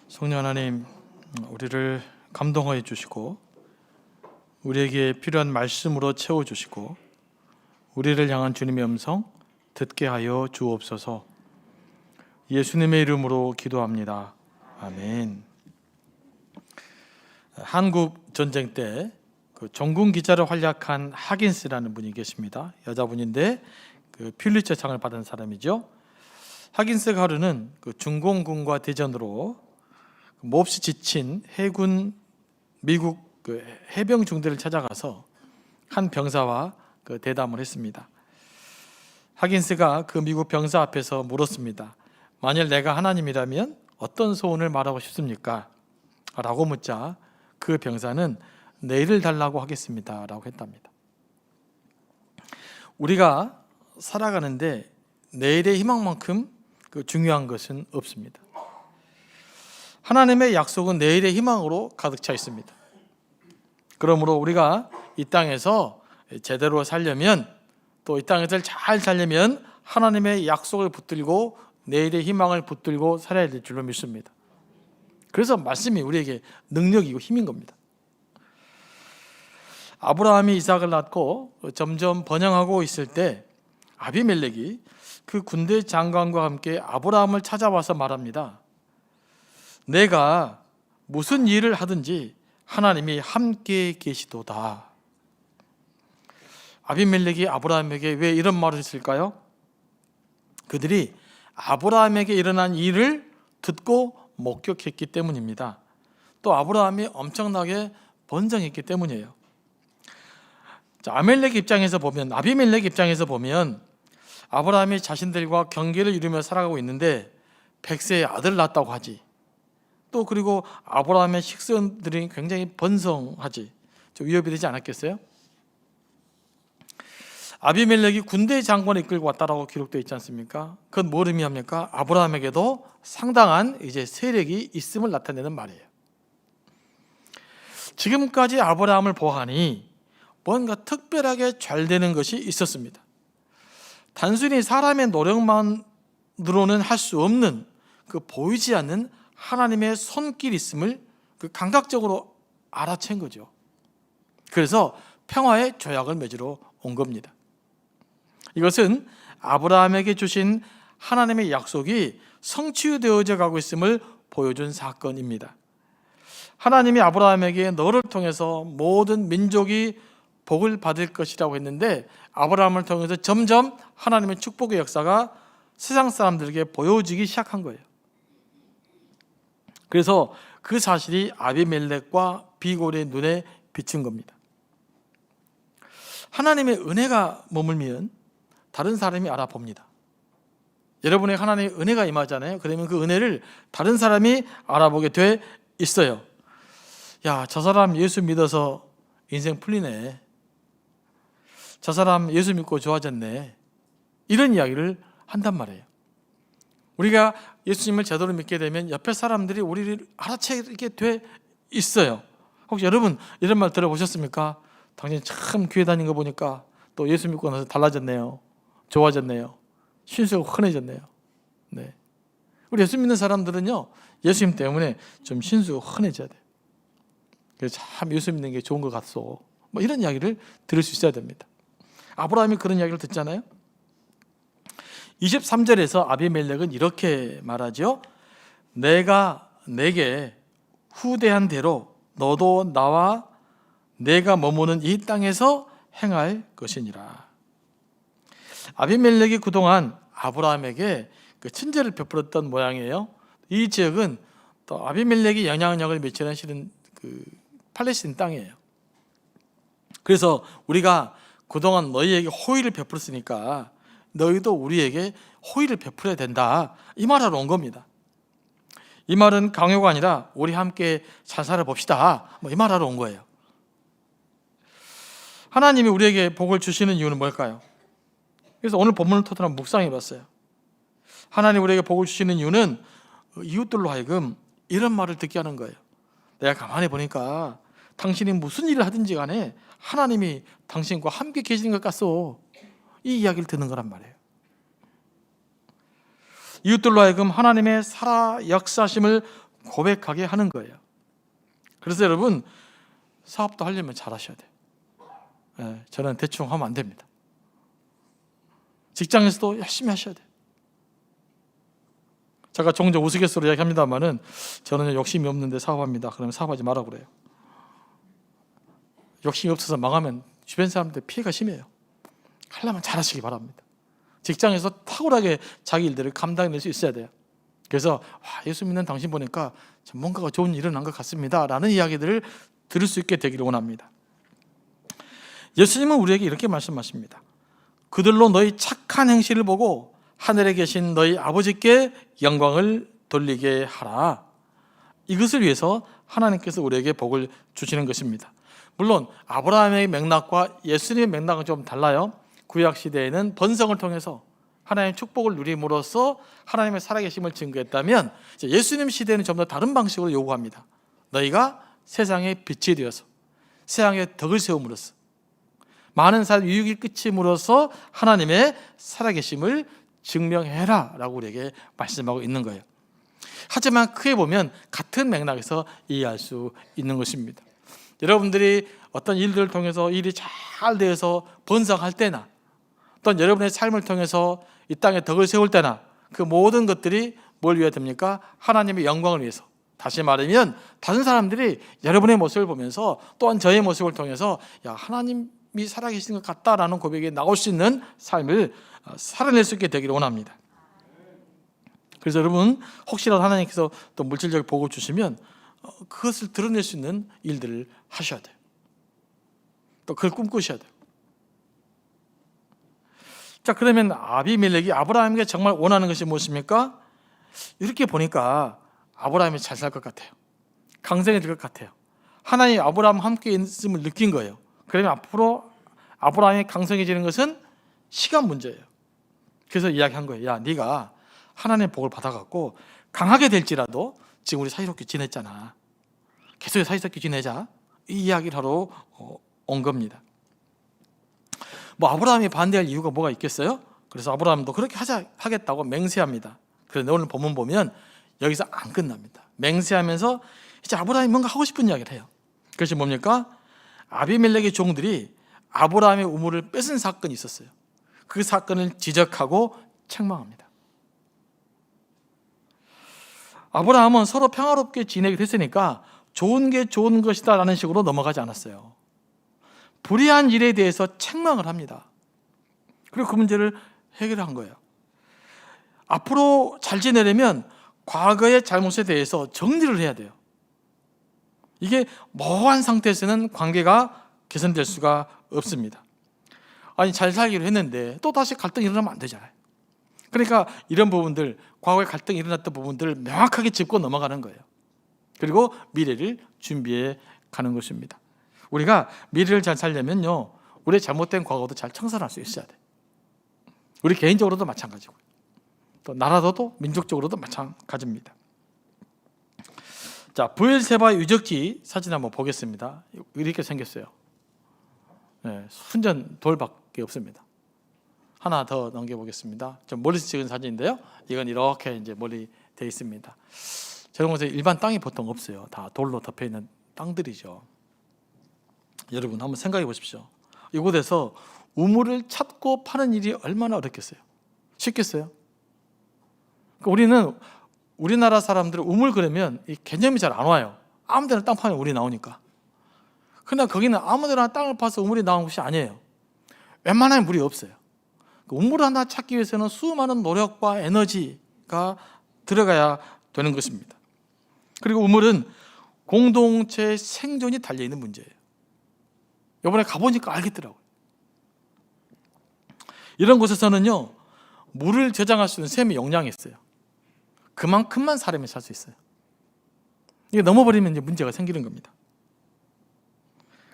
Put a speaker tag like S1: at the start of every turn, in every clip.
S1: 성령 하나님, 우리를 감동하여 주시고 우리에게 필요한 말씀으로 채워주시고 우리를 향한 주님의 음성 듣게 하여 주옵소서. 예수님의 이름으로 기도합니다. 아멘. 한국 전쟁 때 전군 기자로 활약한 하긴스라는 분이 계십니다. 여자분인데 퓰리처상을 받은 사람이죠. 하긴스 가루는 중공군과 대전으로 몹시 지친 미국 해병 중대를 찾아가서 한 병사와 대담을 했습니다. 하긴스가 그 미국 병사 앞에서 물었습니다. 만일 내가 하나님이라면 어떤 소원을 말하고 싶습니까? 라고 묻자 그 병사는 내일을 달라고 하겠습니다 라고 했답니다. 우리가 살아가는데 내일의 희망만큼 중요한 것은 없습니다. 하나님의 약속은 내일의 희망으로 가득 차 있습니다. 그러므로 우리가 이 땅에서 제대로 살려면, 또 이 땅에서 잘 살려면 하나님의 약속을 붙들고 내일의 희망을 붙들고 살아야 될 줄로 믿습니다. 그래서 말씀이 우리에게 능력이고 힘인 겁니다. 아브라함이 이삭을 낳고 점점 번영하고 있을 때 아비멜렉이 그 군대 장관과 함께 아브라함을 찾아와서 말합니다. 내가 무슨 일을 하든지 하나님이 함께 계시도다. 아비멜렉이 아브라함에게 왜 이런 말을 했을까요? 그들이 아브라함에게 일어난 일을 듣고 목격했기 때문입니다. 또 아브라함이 엄청나게 번성했기 때문이에요. 아비멜렉 입장에서 보면 아브라함이 자신들과 경계를 이루며 살아가고 있는데 100세의 아들을 낳았다고 하지. 또 그리고 아브라함의 식선들이 굉장히 번성하지. 좀 위협이 되지 않았겠어요? 아비멜렉이 군대 장관을 이끌고 왔다라고 기록되어 있지 않습니까? 그건 뭘 의미합니까? 아브라함에게도 상당한 이제 세력이 있음을 나타내는 말이에요. 지금까지 아브라함을 보아하니 뭔가 특별하게 잘 되는 것이 있었습니다. 단순히 사람의 노력만으로는 할 수 없는 보이지 않는 하나님의 손길이 있음을 감각적으로 알아챈 거죠. 그래서 평화의 조약을 맺으러 온 겁니다. 이것은 아브라함에게 주신 하나님의 약속이 성취되어져 가고 있음을 보여준 사건입니다. 하나님이 아브라함에게 너를 통해서 모든 민족이 복을 받을 것이라고 했는데 아브라함을 통해서 점점 하나님의 축복의 역사가 세상 사람들에게 보여지기 시작한 거예요. 그래서 그 사실이 아비멜렉과 비골의 눈에 비친 겁니다. 하나님의 은혜가 머물면 다른 사람이 알아봅니다. 여러분의 하나님의 은혜가 임하잖아요. 그러면 그 은혜를 다른 사람이 알아보게 돼 있어요. 야, 저 사람 예수 믿어서 인생 풀리네. 저 사람 예수 믿고 좋아졌네. 이런 이야기를 한단 말이에요. 우리가 예수님을 제대로 믿게 되면 옆에 사람들이 우리를 알아채게 돼 있어요. 혹시 여러분 이런 말 들어보셨습니까? 당신 참 교회 다닌 거 보니까 또 예수 믿고 나서 달라졌네요. 좋아졌네요. 신수가 흔해졌네요. 네. 우리 예수 믿는 사람들은요, 예수님 때문에 좀 신수가 흔해져야 돼요. 그래서 참 예수 믿는 게 좋은 것 같소. 이런 이야기를 들을 수 있어야 됩니다. 아브라함이 그런 이야기를 듣잖아요. 23절에서 아비멜렉은 이렇게 말하죠. 내가 내게 후대한 대로 너도 나와 내가 머무는 이 땅에서 행할 것이니라. 아비멜렉이 그동안 아브라함에게 친절을 베풀었던 모양이에요. 이 지역은 또 아비멜렉이 영향력을 미치는 실은 팔레스틴 땅이에요. 그래서 우리가 그동안 너희에게 호의를 베풀었으니까 너희도 우리에게 호의를 베풀어야 된다. 이 말하러 온 겁니다. 이 말은 강요가 아니라 우리 함께 잘 살아봅시다. 이 말하러 온 거예요. 하나님이 우리에게 복을 주시는 이유는 뭘까요? 그래서 오늘 본문을 토대로 묵상해 봤어요. 하나님 우리에게 복을 주시는 이유는 이웃들로 하여금 이런 말을 듣게 하는 거예요. 내가 가만히 보니까 당신이 무슨 일을 하든지 간에 하나님이 당신과 함께 계시는 것 같소. 이 이야기를 듣는 거란 말이에요. 이웃들로 하여금 하나님의 살아 역사심을 고백하게 하는 거예요. 그래서 여러분, 사업도 하려면 잘 하셔야 돼요. 저는 대충 하면 안 됩니다. 직장에서도 열심히 하셔야 돼요. 제가 종종 우스갯소리로 이야기합니다만은 저는 욕심이 없는데 사업합니다. 그러면 사업하지 말라고 그래요. 욕심이 없어서 망하면 주변 사람들 피해가 심해요. 하려면 잘하시기 바랍니다. 직장에서 탁월하게 자기 일들을 감당해낼 수 있어야 돼요. 그래서 예수 믿는 당신 보니까 뭔가가 좋은 일이 일어난 것 같습니다 라는 이야기들을 들을 수 있게 되기를 원합니다. 예수님은 우리에게 이렇게 말씀하십니다. 그들로 너희 착한 행실을 보고 하늘에 계신 너희 아버지께 영광을 돌리게 하라. 이것을 위해서 하나님께서 우리에게 복을 주시는 것입니다. 물론 아브라함의 맥락과 예수님의 맥락은 좀 달라요. 구약 시대에는 번성을 통해서 하나님의 축복을 누림으로써 하나님의 살아계심을 증거했다면 예수님 시대는 좀 더 다른 방식으로 요구합니다. 너희가 세상의 빛이 되어서 세상에 덕을 세움으로써 많은 사람 유익이 끼침으로써 하나님의 살아계심을 증명해라 라고 우리에게 말씀하고 있는 거예요. 하지만 크게 보면 같은 맥락에서 이해할 수 있는 것입니다. 여러분들이 어떤 일들을 통해서 일이 잘 되어서 번성할 때나 또는 여러분의 삶을 통해서 이 땅에 덕을 세울 때나 그 모든 것들이 뭘 위해 됩니까? 하나님의 영광을 위해서. 다시 말하면 다른 사람들이 여러분의 모습을 보면서 또한 저의 모습을 통해서 하나님이 살아계시는 것 같다라는 고백이 나올 수 있는 삶을 살아낼 수 있게 되기를 원합니다. 그래서 여러분, 혹시라도 하나님께서 또 물질적 복을 주시면 그것을 드러낼 수 있는 일들을 하셔야 돼요. 또 그걸 꿈꾸셔야 돼요. 자, 그러면 아비멜렉이 아브라함에게 정말 원하는 것이 무엇입니까? 이렇게 보니까 아브라함이 잘 살 것 같아요. 강성해질 것 같아요. 하나님이 아브라함과 함께 있음을 느낀 거예요. 그러면 앞으로 아브라함이 강성해지는 것은 시간 문제예요. 그래서 이야기한 거예요. 야, 네가 하나님의 복을 받아갖고 강하게 될지라도 지금 우리 사이좋게 지냈잖아. 계속 사이좋게 지내자. 이 이야기를 하러 온 겁니다. 아브라함이 반대할 이유가 뭐가 있겠어요? 그래서 아브라함도 그렇게 하겠다고 맹세합니다. 그런데 오늘 본문 보면 여기서 안 끝납니다. 맹세하면서 이제 아브라함이 뭔가 하고 싶은 이야기를 해요. 그것이 뭡니까? 아비멜렉의 종들이 아브라함의 우물을 뺏은 사건이 있었어요. 그 사건을 지적하고 책망합니다. 아브라함은 서로 평화롭게 지내게 됐으니까 좋은 게 좋은 것이다 라는 식으로 넘어가지 않았어요. 불의한 일에 대해서 책망을 합니다. 그리고 그 문제를 해결한 거예요. 앞으로 잘 지내려면 과거의 잘못에 대해서 정리를 해야 돼요. 이게 모호한 상태에서는 관계가 개선될 수가 없습니다. 아니, 잘 살기로 했는데 또 다시 갈등이 일어나면 안 되잖아요. 그러니까 이런 부분들, 과거에 갈등이 일어났던 부분들을 명확하게 짚고 넘어가는 거예요. 그리고 미래를 준비해 가는 것입니다. 우리가 미래를 잘 살려면요, 우리의 잘못된 과거도 잘 청산할 수 있어야 돼요. 우리 개인적으로도 마찬가지고 또 나라도 민족적으로도 마찬가지입니다. 자, 브엘세바 유적지 사진 한번 보겠습니다. 이렇게 생겼어요. 순전 돌밖에 없습니다. 하나 더 넘겨보겠습니다. 좀 멀리서 찍은 사진인데요. 이건 이렇게 이제 멀리 되어 있습니다. 저런 곳에 일반 땅이 보통 없어요. 다 돌로 덮여 있는 땅들이죠. 여러분 한번 생각해 보십시오. 이곳에서 우물을 찾고 파는 일이 얼마나 어렵겠어요? 쉽겠어요? 우리는 우리나라 사람들은 우물 그러면 이 개념이 잘 안 와요. 아무 데나 땅 파면 우물이 나오니까. 그러나 거기는 아무 데나 땅을 파서 우물이 나오는 곳이 아니에요. 웬만하면 물이 없어요. 우물 하나 찾기 위해서는 수많은 노력과 에너지가 들어가야 되는 것입니다. 그리고 우물은 공동체의 생존이 달려있는 문제예요. 이번에 가보니까 알겠더라고요. 이런 곳에서는요, 물을 저장할 수 있는 샘의 용량이 있어요. 그만큼만 사람이 살 수 있어요. 이게 넘어버리면 이제 문제가 생기는 겁니다.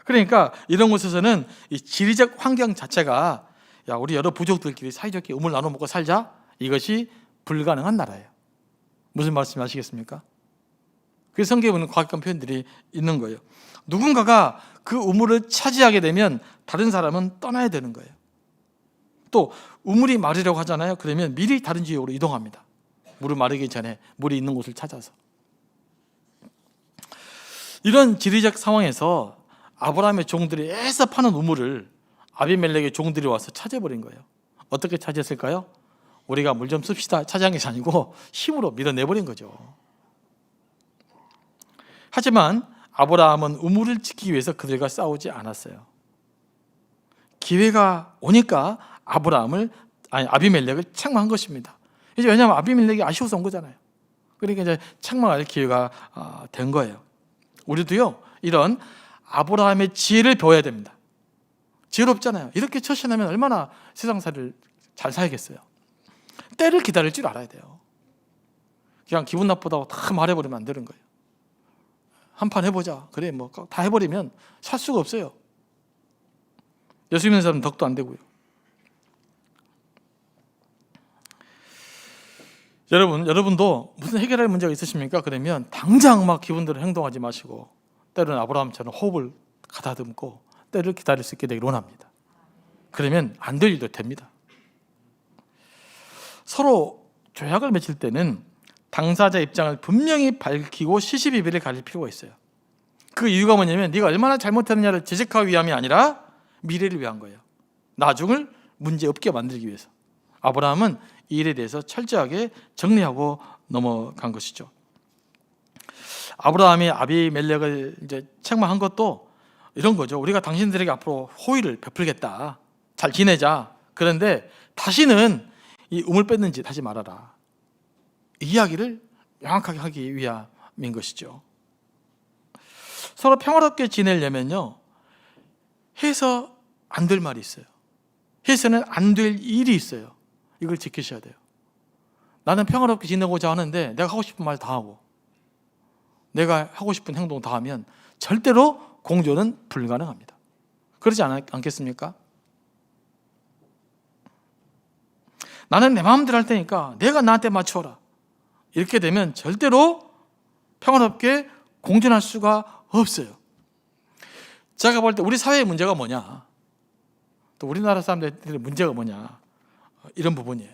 S1: 그러니까 이런 곳에서는 이 지리적 환경 자체가 우리 여러 부족들끼리 사이좋게 우물 나눠 먹고 살자, 이것이 불가능한 나라예요. 무슨 말씀 아시겠습니까? 그래서 성경에 보는 과학적 표현들이 있는 거예요. 누군가가 그 우물을 차지하게 되면 다른 사람은 떠나야 되는 거예요. 또 우물이 마르려고 하잖아요. 그러면 미리 다른 지역으로 이동합니다. 물을 마르기 전에 물이 있는 곳을 찾아서. 이런 지리적 상황에서 아브라함의 종들이 애써 파는 우물을 아비멜렉의 종들이 와서 차지해버린 거예요. 어떻게 차지했을까요? 우리가 물 좀 씁시다 차지한 게 아니고 힘으로 밀어내버린 거죠. 하지만 아브라함은 우물을 지키기 위해서 그들과 싸우지 않았어요. 기회가 오니까 아비멜렉을 책망한 것입니다. 이제 왜냐하면 아비멜렉이 아쉬워서 온 거잖아요. 그러니까 이제 책망할 기회가 된 거예요. 우리도요 이런 아브라함의 지혜를 배워야 됩니다. 지혜롭잖아요. 이렇게 처신하면 얼마나 세상살이를 잘 살겠어요. 때를 기다릴 줄 알아야 돼요. 그냥 기분 나쁘다고 다 말해버리면 안 되는 거예요. 한판 해보자. 그래 뭐 다 해버리면 살 수가 없어요. 예수 믿는 사람은 덕도 안 되고요. 여러분도 무슨 해결할 문제가 있으십니까? 그러면 당장 막 기분대로 행동하지 마시고 때로는 아브라함처럼 호흡을 가다듬고 때를 기다릴 수 있게 되기를 원합니다. 그러면 안 될 일도 됩니다. 서로 조약을 맺을 때는 당사자 입장을 분명히 밝히고 시시비비를 가릴 필요가 있어요. 그 이유가 뭐냐면 네가 얼마나 잘못했느냐를 지적하기 위함이 아니라 미래를 위한 거예요. 나중을 문제없게 만들기 위해서. 아브라함은 이 일에 대해서 철저하게 정리하고 넘어간 것이죠. 아브라함이 아비멜렉을 이제 책망한 것도 이런 거죠. 우리가 당신들에게 앞으로 호의를 베풀겠다. 잘 지내자. 그런데 다시는 이 우물 뺏는 짓 하지 말아라. 이 이야기를 명확하게 하기 위함인 것이죠. 서로 평화롭게 지내려면요 해서 안 될 말이 있어요. 해서는 안 될 일이 있어요. 이걸 지키셔야 돼요. 나는 평화롭게 지내고자 하는데 내가 하고 싶은 말 다 하고 내가 하고 싶은 행동 다 하면 절대로 공존은 불가능합니다. 그러지 않겠습니까? 나는 내 마음대로 할 테니까 내가 나한테 맞춰라. 이렇게 되면 절대로 평화롭게 공존할 수가 없어요. 제가 볼 때 우리 사회의 문제가 뭐냐, 또 우리나라 사람들의 문제가 뭐냐, 이런 부분이에요.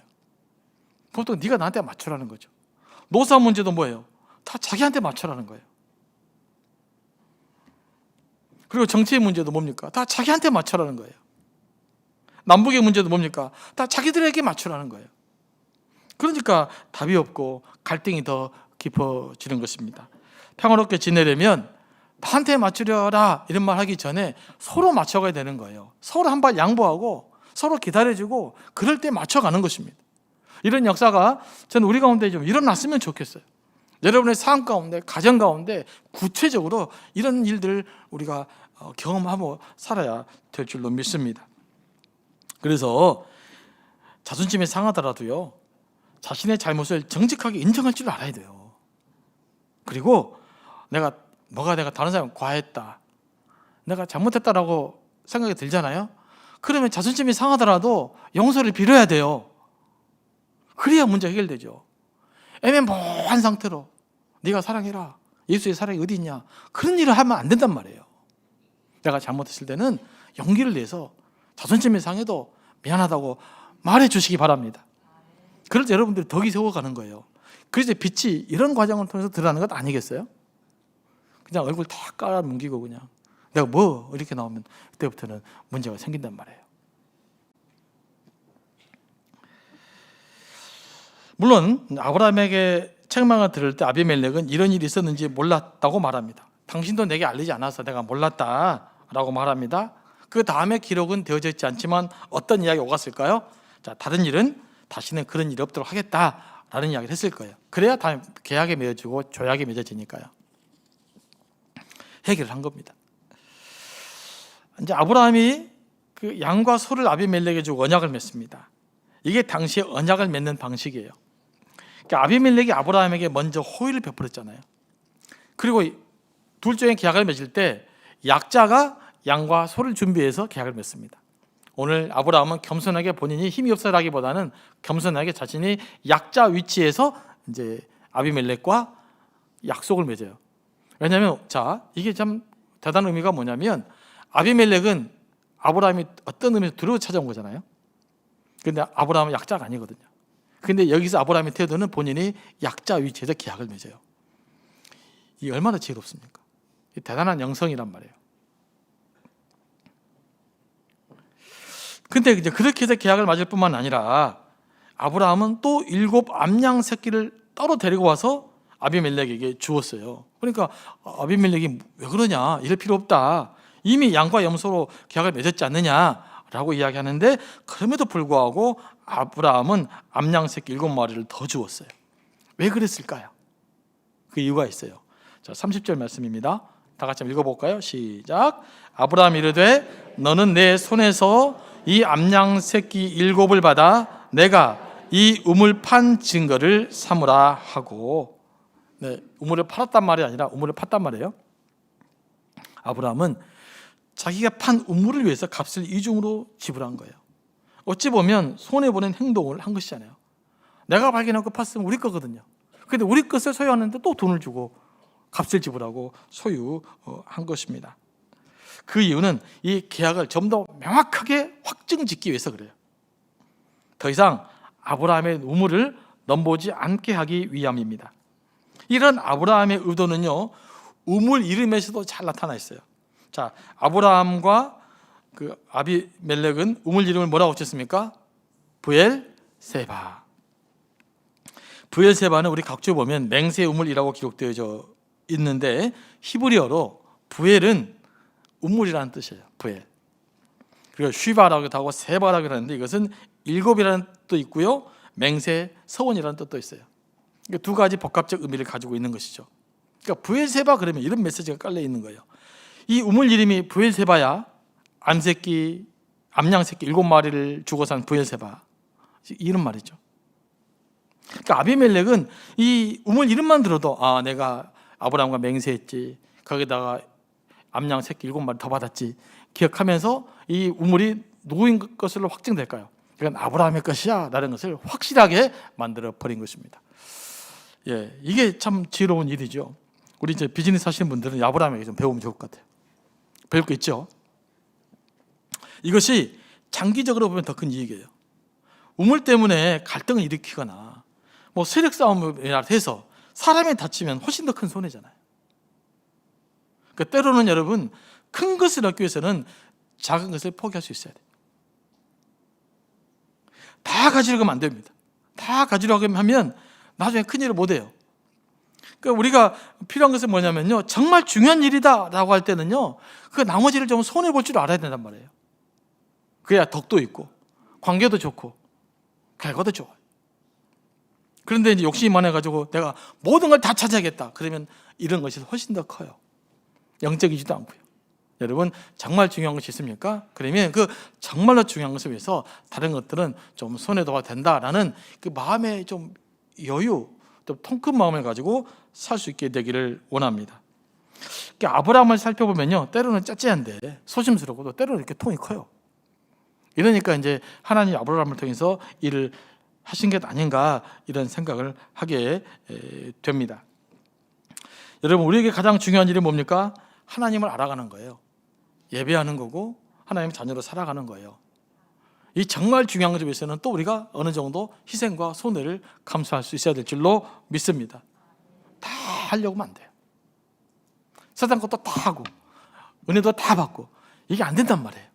S1: 보통 네가 나한테 맞춰라는 거죠. 노사 문제도 뭐예요? 다 자기한테 맞춰라는 거예요. 그리고 정치의 문제도 뭡니까? 다 자기한테 맞춰라는 거예요. 남북의 문제도 뭡니까? 다 자기들에게 맞춰라는 거예요. 그러니까 답이 없고 갈등이 더 깊어지는 것입니다. 평화롭게 지내려면 나한테 맞추려라 이런 말 하기 전에 서로 맞춰가야 되는 거예요. 서로 한 발 양보하고 서로 기다려주고 그럴 때 맞춰가는 것입니다. 이런 역사가 저는 우리 가운데 좀 일어났으면 좋겠어요. 여러분의 삶 가운데, 가정 가운데 구체적으로 이런 일들을 우리가 경험하고 살아야 될 줄로 믿습니다. 그래서 자존심이 상하더라도요 자신의 잘못을 정직하게 인정할 줄 알아야 돼요. 그리고 내가 다른 사람 과했다, 내가 잘못했다라고 생각이 들잖아요. 그러면 자존심이 상하더라도 용서를 빌어야 돼요. 그래야 문제 해결되죠. 애매모호한 상태로 네가 사랑해라, 예수의 사랑이 어디 있냐, 그런 일을 하면 안 된단 말이에요. 내가 잘못했을 때는 용기를 내서 자존심이 상해도 미안하다고 말해 주시기 바랍니다. 그럴 때 여러분들이 덕이 세워가는 거예요. 그래서 빛이 이런 과정을 통해서 드러나는 것 아니겠어요? 그냥 얼굴 다 깔아뭉기고 그냥 내가 뭐 이렇게 나오면 그때부터는 문제가 생긴단 말이에요. 물론 아브라함에게 책망을 들을 때 아비멜렉은 이런 일이 있었는지 몰랐다고 말합니다. 당신도 내게 알리지 않아서 내가 몰랐다라고 말합니다. 그 다음에 기록은 되어져 있지 않지만 어떤 이야기가 오갔을까요? 자, 다른 일은 다시는 그런 일이 없도록 하겠다라는 이야기를 했을 거예요. 그래야 다음 계약에 맺어지고 조약에 맺어지니까요. 해결을 한 겁니다. 이제 아브라함이 그 양과 소를 아비멜렉에게 주고 언약을 맺습니다. 이게 당시에 언약을 맺는 방식이에요. 그러니까 아비멜렉이 아브라함에게 먼저 호의를 베풀었잖아요. 그리고 둘째의 계약을 맺을 때 약자가 양과 소를 준비해서 계약을 맺습니다. 오늘 아브라함은 겸손하게 본인이 힘이 없어라기보다는 겸손하게 자신이 약자 위치에서 이제 아비멜렉과 약속을 맺어요. 왜냐하면 이게 참 대단한 의미가 뭐냐면 아비멜렉은 아브라함이 어떤 의미에서 두려워 찾아온 거잖아요. 그런데 아브라함은 약자가 아니거든요. 그런데 여기서 아브라함의 태도는 본인이 약자 위치에서 계약을 맺어요. 이게 얼마나 지혜롭습니까? 대단한 영성이란 말이에요. 근데 이제 그렇게 해서 계약을 맺을 뿐만 아니라 아브라함은 또 7 암양 새끼를 따로 데리고 와서 아비멜렉에게 주었어요. 그러니까 아비멜렉이 왜 그러냐, 이럴 필요 없다, 이미 양과 염소로 계약을 맺었지 않느냐라고 이야기하는데, 그럼에도 불구하고 아브라함은 암양 새끼 7마리를 더 주었어요. 왜 그랬을까요? 그 이유가 있어요. 자, 30절 말씀입니다. 다 같이 한번 읽어볼까요? 시작. 아브라함이 이르되 너는 내 손에서 이 암양 새끼 7을 받아 내가 이 우물 판 증거를 삼으라 하고, 네, 우물을 팔았단 말이 아니라 우물을 팠단 말이에요. 아브라함은 자기가 판 우물을 위해서 값을 이중으로 지불한 거예요. 어찌 보면 손해보는 행동을 한 것이잖아요. 내가 발견하고 팠으면 우리 거거든요. 근데 우리 것을 소유하는데 또 돈을 주고 값을 지불하고 소유한 것입니다. 그 이유는 이 계약을 좀 더 명확하게 확증짓기 위해서 그래요. 더 이상 아브라함의 우물을 넘보지 않게 하기 위함입니다. 이런 아브라함의 의도는요, 우물 이름에서도 잘 나타나 있어요. 자, 아브라함과 그 아비멜렉은 우물 이름을 뭐라고 지었습니까? 브엘세바. 브엘세바는 우리 각주에 보면 맹세 우물이라고 기록되어 있는데, 히브리어로 브엘은 우물이라는 뜻이에요. 브엘. 그리고 쉬바라기도 하고 세바라기도 하는데, 이것은 7이라는 뜻도 있고요, 맹세, 서원이라는 뜻도 있어요. 그러니까 두 가지 복합적 의미를 가지고 있는 것이죠. 그러니까 브엘세바 그러면 이런 메시지가 깔려 있는 거예요. 이 우물 이름이 브엘세바야, 암양 새끼 7마리를 주고 산 브엘세바, 이런 말이죠. 그러니까 아비멜렉은 이 우물 이름만 들어도 내가 아브라함과 맹세했지, 거기다가 암양 새끼 7마리 더 받았지 기억하면서 이 우물이 누구인 것으로 확증될까요? 이건 아브라함의 것이야 라는 것을 확실하게 만들어 버린 것입니다. 예, 이게 참 지혜로운 일이죠. 우리 이제 비즈니스 하시는 분들은 아브라함에게 좀 배우면 좋을 것 같아요. 배울 거 있죠. 이것이 장기적으로 보면 더 큰 이익이에요. 우물 때문에 갈등을 일으키거나 뭐 세력 싸움이라 해서 사람이 다치면 훨씬 더 큰 손해잖아요. 그러니까 때로는 여러분, 큰 것을 얻기 위해서는 작은 것을 포기할 수 있어야 돼요. 다 가지려고 하면 안 됩니다. 다 가지려고 하면 나중에 큰일을 못 해요. 그러니까 우리가 필요한 것은 뭐냐면요, 정말 중요한 일이다라고 할 때는요, 그 나머지를 좀 손해볼 줄 알아야 된단 말이에요. 그래야 덕도 있고 관계도 좋고 결과도 좋아요. 그런데 이제 욕심이 많아가지고 내가 모든 걸 다 찾아야겠다, 그러면 이런 것이 훨씬 더 커요. 영적이지도 않고요. 여러분, 정말 중요한 것이 있습니까? 그러면 그 정말로 중요한 것을 위해서 다른 것들은 좀 손해도 된다라는 그 마음의 좀 여유, 또 통큰 마음을 가지고 살 수 있게 되기를 원합니다. 그러니까 아브라함을 살펴보면요, 때로는 째째한데 소심스럽고도 때로는 이렇게 통이 커요. 이러니까 이제 하나님이 아브라함을 통해서 일을 하신 게 아닌가, 이런 생각을 하게 됩니다. 여러분, 우리에게 가장 중요한 일이 뭡니까? 하나님을 알아가는 거예요. 예배하는 거고 하나님의 자녀로 살아가는 거예요. 이 정말 중요한 것에 위해서는 또 우리가 어느 정도 희생과 손해를 감수할 수 있어야 될 줄로 믿습니다. 다 하려고 하면 안 돼요. 세상 것도 다 하고 은혜도 다 받고 이게 안 된단 말이에요.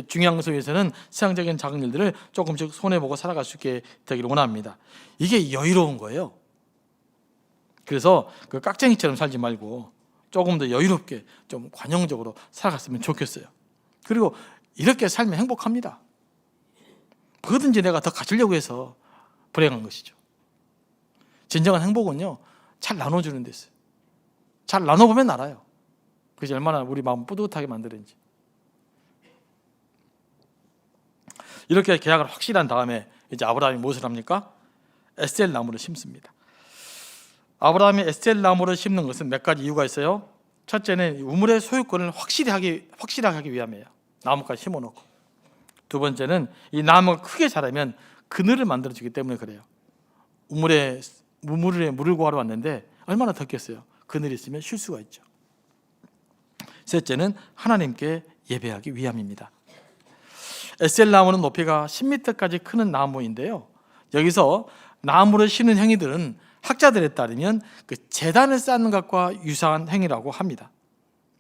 S1: 중요한 것에 위해서는 세상적인 작은 일들을 조금씩 손해보고 살아갈 수 있게 되기를 원합니다. 이게 여유로운 거예요. 그래서 그 깍쟁이처럼 살지 말고 조금 더 여유롭게 좀 관용적으로 살아갔으면 좋겠어요. 그리고 이렇게 살면 행복합니다. 뭐든지 내가 더 가지려고 해서 불행한 것이죠. 진정한 행복은요, 잘 나눠주는 데 있어요. 잘 나눠보면 알아요. 그것이 얼마나 우리 마음 뿌듯하게 만드는지. 이렇게 계약을 확실한 다음에 이제 아브라함이 무엇을 합니까? 에셀 나무를 심습니다. 아브라함이 에셀 나무를 심는 것은 몇 가지 이유가 있어요. 첫째는 우물의 소유권을 확실하게 하기 위함이에요. 나무까지 심어놓고. 두 번째는 이 나무가 크게 자라면 그늘을 만들어주기 때문에 그래요. 우물에 물을 구하러 왔는데 얼마나 덥겠어요. 그늘이 있으면 쉴 수가 있죠. 셋째는 하나님께 예배하기 위함입니다. 에셀 나무는 높이가 10m까지 크는 나무인데요, 여기서 나무를 심는 행위들은 학자들에 따르면 그 제단을 쌓는 것과 유사한 행위라고 합니다.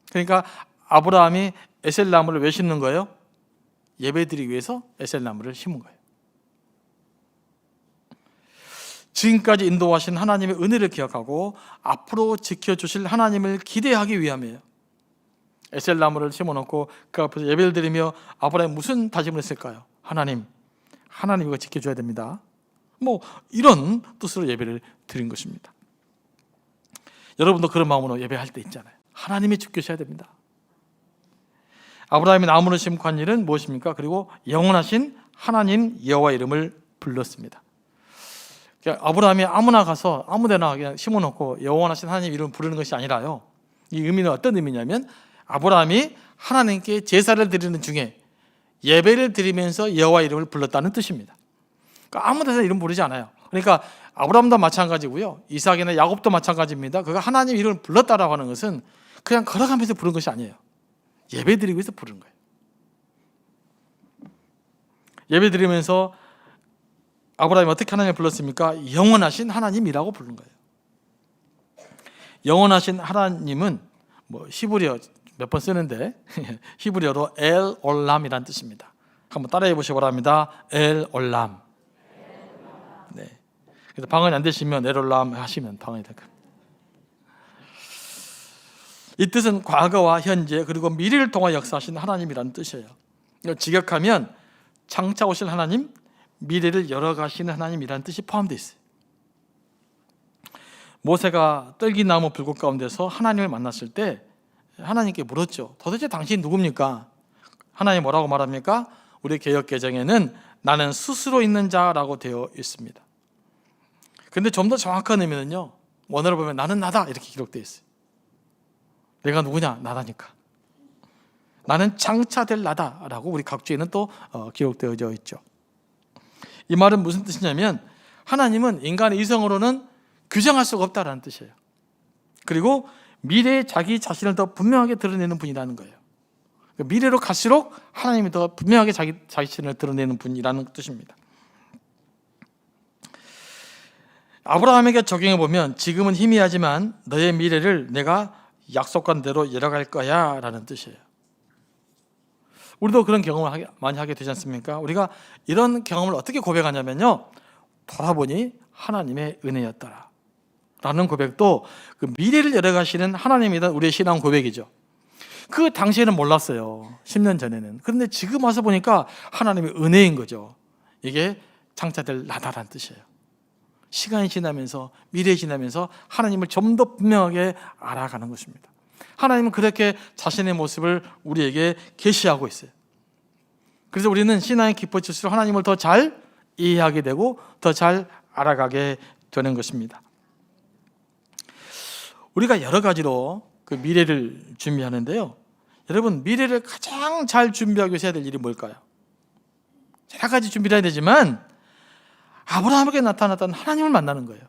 S1: 그러니까 아브라함이 에셀 나무를 왜 심는 거예요? 예배드리기 위해서 에셀 나무를 심은 거예요. 지금까지 인도하신 하나님의 은혜를 기억하고 앞으로 지켜주실 하나님을 기대하기 위함이에요. 에셀 나무를 심어놓고 그 앞에서 예배를 드리며 아브라함이 무슨 다짐을 했을까요? 하나님 이거 지켜줘야 됩니다. 이런 뜻으로 예배를 드린 것입니다. 여러분도 그런 마음으로 예배할 때 있잖아요. 하나님이 지켜주셔야 됩니다. 아브라함이 나무를 심고 한 일은 무엇입니까? 그리고 영원하신 하나님 여호와 이름을 불렀습니다. 아브라함이 아무나 가서 아무데나 그냥 심어놓고 영원하신 하나님 이름을 부르는 것이 아니라요. 이 의미는 어떤 의미냐면 아브라함이 하나님께 제사를 드리는 중에 예배를 드리면서 여호와 이름을 불렀다는 뜻입니다. 그러니까 아무데나 이름 부르지 않아요. 그러니까 아브라함도 마찬가지고요, 이삭이나 야곱도 마찬가지입니다. 그가 하나님 이름을 불렀다라고 하는 것은 그냥 걸어가면서 부른 것이 아니에요. 예배 드리기 위해서 부른 거예요. 예배 드리면서 아브라함이 어떻게 하나님을 불렀습니까? 영원하신 하나님이라고 부른 거예요. 영원하신 하나님은 히브리어 몇 번 쓰는데 히브리어로 엘 올람이라는 뜻입니다. 한번 따라해 보시기 바랍니다. 엘 올람. 네. 그래서 방언이 안 되시면 엘 올람 하시면 방언이 될 겁니다. 이 뜻은 과거와 현재 그리고 미래를 통해 역사하신 하나님이라는 뜻이에요. 직역하면 장차 오실 하나님, 미래를 열어가시는 하나님이라는 뜻이 포함되어 있어요. 모세가 떨기나무 불꽃 가운데서 하나님을 만났을 때 하나님께 물었죠. 도대체 당신이 누굽니까? 하나님 뭐라고 말합니까? 우리 개역 개정에는 나는 스스로 있는 자라고 되어 있습니다. 근데 좀 더 정확한 의미는요, 원어를 보면 나는 나다 이렇게 기록되어 있어요. 내가 누구냐? 나다니까. 나는 장차 될 나다라고 우리 각주에는 또 기록되어져 있죠. 이 말은 무슨 뜻이냐면 하나님은 인간의 이성으로는 규정할 수가 없다라는 뜻이에요. 그리고 미래에 자기 자신을 더 분명하게 드러내는 분이라는 거예요. 미래로 갈수록 하나님이 더 분명하게 자기 자신을 드러내는 분이라는 뜻입니다. 아브라함에게 적용해 보면 지금은 희미하지만 너의 미래를 내가 약속한 대로 열어갈 거야 라는 뜻이에요. 우리도 그런 경험을 많이 하게 되지 않습니까? 우리가 이런 경험을 어떻게 고백하냐면요, 돌아보니 하나님의 은혜였더라 라는 고백도 그 미래를 열어가시는 하나님이란 우리의 신앙 고백이죠. 그 당시에는 몰랐어요. 10년 전에는. 그런데 지금 와서 보니까 하나님의 은혜인 거죠. 이게 장차될 나다라는 뜻이에요. 시간이 지나면서, 미래에 지나면서 하나님을 좀 더 분명하게 알아가는 것입니다. 하나님은 그렇게 자신의 모습을 우리에게 계시하고 있어요. 그래서 우리는 신앙이 깊어질수록 하나님을 더 잘 이해하게 되고 더 잘 알아가게 되는 것입니다. 우리가 여러 가지로 그 미래를 준비하는데요, 여러분, 미래를 가장 잘 준비하기 위해서 해야 될 일이 뭘까요? 여러 가지 준비를 해야 되지만 아브라함에게 나타났던 하나님을 만나는 거예요.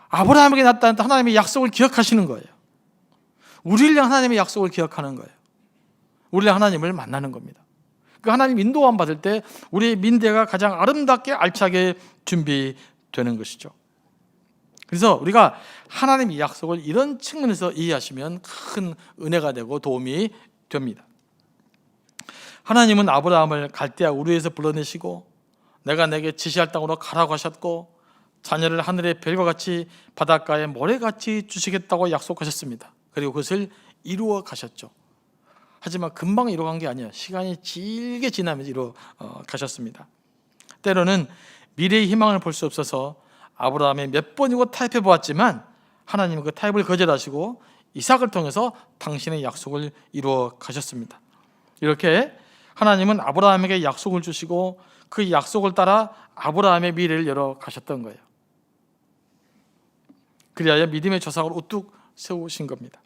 S1: 아브라함에게 나타났던 하나님의 약속을 기억하시는 거예요. 우리를 향한 하나님의 약속을 기억하는 거예요. 우리를 하나님을 만나는 겁니다. 그 하나님 인도함 받을 때 우리의 민대가 가장 아름답게 알차게 준비되는 것이죠. 그래서 우리가 하나님의 약속을 이런 측면에서 이해하시면 큰 은혜가 되고 도움이 됩니다. 하나님은 아브라함을 갈대아 우르에서 불러내시고 내가 내게 지시할 땅으로 가라고 하셨고 자녀를 하늘의 별과 같이 바닷가의 모래같이 주시겠다고 약속하셨습니다. 그리고 그것을 이루어 가셨죠. 하지만 금방 이루어간 게 아니에요. 시간이 길게 지나면서 이루어 가셨습니다. 때로는 미래의 희망을 볼 수 없어서 아브라함이 몇 번이고 타협해 보았지만 하나님은 그 타협을 거절하시고 이삭을 통해서 당신의 약속을 이루어 가셨습니다. 이렇게 하나님은 아브라함에게 약속을 주시고 그 약속을 따라 아브라함의 미래를 열어 가셨던 거예요. 그리하여 믿음의 조상을 우뚝 세우신 겁니다.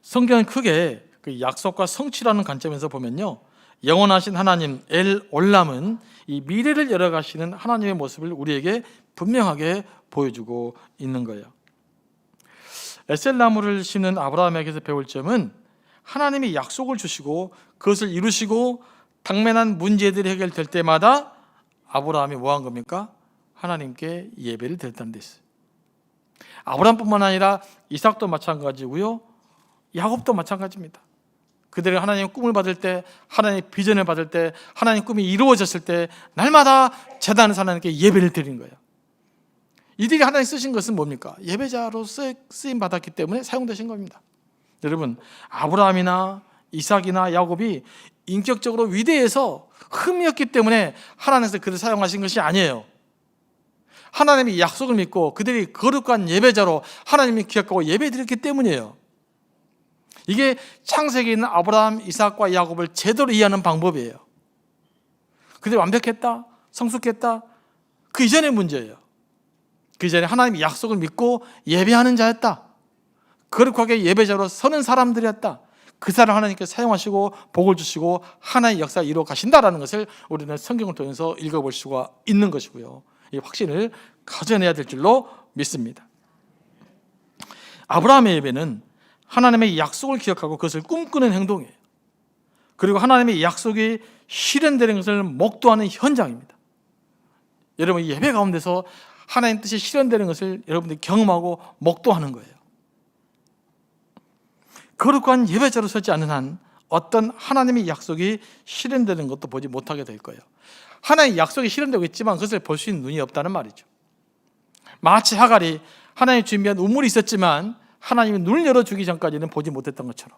S1: 성경은 크게 그 약속과 성취라는 관점에서 보면요, 영원하신 하나님 엘 올람은 이 미래를 열어가시는 하나님의 모습을 우리에게 분명하게 보여주고 있는 거예요. 에셀 나무를 심는 아브라함에게서 배울 점은 하나님이 약속을 주시고 그것을 이루시고 당면한 문제들이 해결될 때마다 아브라함이 뭐 한 겁니까? 하나님께 예배를 드렸다는 데 있어요. 아브라함뿐만 아니라 이삭도 마찬가지고요, 야곱도 마찬가지입니다. 그들이 하나님의 꿈을 받을 때, 하나님의 비전을 받을 때, 하나님의 꿈이 이루어졌을 때 날마다 제단에서 하나님께 예배를 드린 거예요. 이들이 하나님 쓰신 것은 뭡니까? 예배자로 쓰임 받았기 때문에 사용되신 겁니다. 여러분, 아브라함이나 이삭이나 야곱이 인격적으로 위대해서 흠이 없기 때문에 하나님께서 그를 사용하신 것이 아니에요. 하나님이 약속을 믿고 그들이 거룩한 예배자로 하나님이 기억하고 예배드렸기 때문이에요. 이게 창세기에 있는 아브라함, 이삭과 야곱을 제대로 이해하는 방법이에요. 그들이 완벽했다, 성숙했다, 그 이전의 문제예요. 그 이전에 하나님의 약속을 믿고 예배하는 자였다, 거룩하게 예배자로 서는 사람들이었다, 그 사람 하나님께서 사용하시고 복을 주시고 하나의 역사를 이루어 가신다라는 것을 우리는 성경을 통해서 읽어볼 수가 있는 것이고요, 이 확신을 가져내야 될 줄로 믿습니다. 아브라함의 예배는 하나님의 약속을 기억하고 그것을 꿈꾸는 행동이에요. 그리고 하나님의 약속이 실현되는 것을 목도하는 현장입니다. 여러분, 이 예배 가운데서 하나님 뜻이 실현되는 것을 여러분들이 경험하고 목도하는 거예요. 거룩한 예배자로 서지 않는 한 어떤 하나님의 약속이 실현되는 것도 보지 못하게 될 거예요. 하나님의 약속이 실현되고 있지만 그것을 볼 수 있는 눈이 없다는 말이죠. 마치 하갈이 하나님이 준비한 우물이 있었지만 하나님이 눈을 열어주기 전까지는 보지 못했던 것처럼,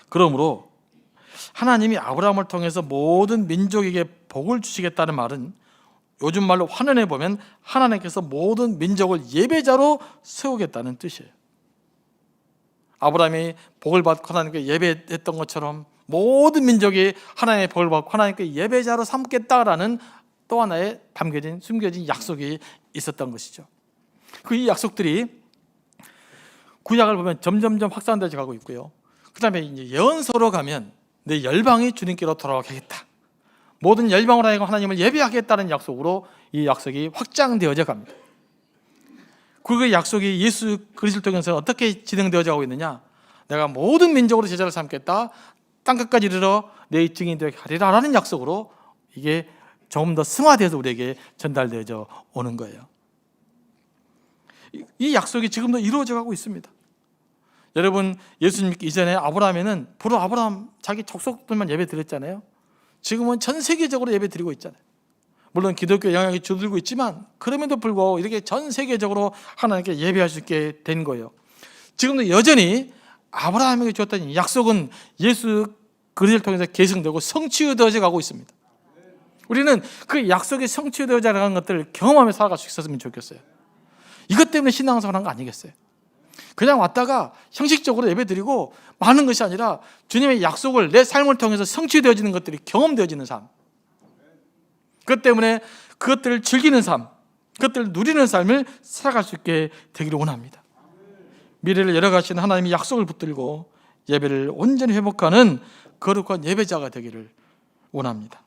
S1: 그러므로 하나님이 아브라함을 통해서 모든 민족에게 복을 주시겠다는 말은 요즘 말로 환원해 보면 하나님께서 모든 민족을 예배자로 세우겠다는 뜻이에요. 아브라함이 복을 받고 하나님께 예배했던 것처럼 모든 민족이 하나님의 복을 받고 하나님께 예배자로 삼겠다라는 또 하나의 담겨진, 숨겨진 약속이 있었던 것이죠. 그 이 약속들이 구약을 보면 점점점 확산되어 가고 있고요. 그 다음에 이제 예언서로 가면 내 열방이 주님께로 돌아오게 하겠다, 모든 열방으로 하여금 하나님을 예배하겠다는 약속으로 이 약속이 확장되어져 갑니다. 그 약속이 예수 그리스도를 통해서 어떻게 진행되어져 가고 있느냐? 내가 모든 민족으로 제자를 삼겠다, 땅끝까지 이르러 내 증인이 되게 하리라 라는 약속으로 이게 조금 더 승화되어서 우리에게 전달되어져 오는 거예요. 이 약속이 지금도 이루어져 가고 있습니다. 여러분, 예수님 믿기 이전에 아브라함에는 부러 아브라함 자기 족속들만 예배 드렸잖아요. 지금은 전 세계적으로 예배 드리고 있잖아요. 물론 기독교 영향이 줄어들고 있지만 그럼에도 불구하고 이렇게 전 세계적으로 하나님께 예배할 수 있게 된 거예요. 지금도 여전히 아브라함에게 주었던 약속은 예수 그리스도를 통해서 계승되고 성취되어져 가고 있습니다. 우리는 그 약속이 성취되어져 가는 것들을 경험하며 살아갈 수 있었으면 좋겠어요. 이것 때문에 신앙생활 한 거 아니겠어요? 그냥 왔다가 형식적으로 예배드리고 많은 것이 아니라 주님의 약속을 내 삶을 통해서 성취되어지는 것들이 경험되어지는 삶, 그것 때문에 그것들을 즐기는 삶, 그것들을 누리는 삶을 살아갈 수 있게 되기를 원합니다. 미래를 열어가신 하나님의 약속을 붙들고 예배를 온전히 회복하는 거룩한 예배자가 되기를 원합니다.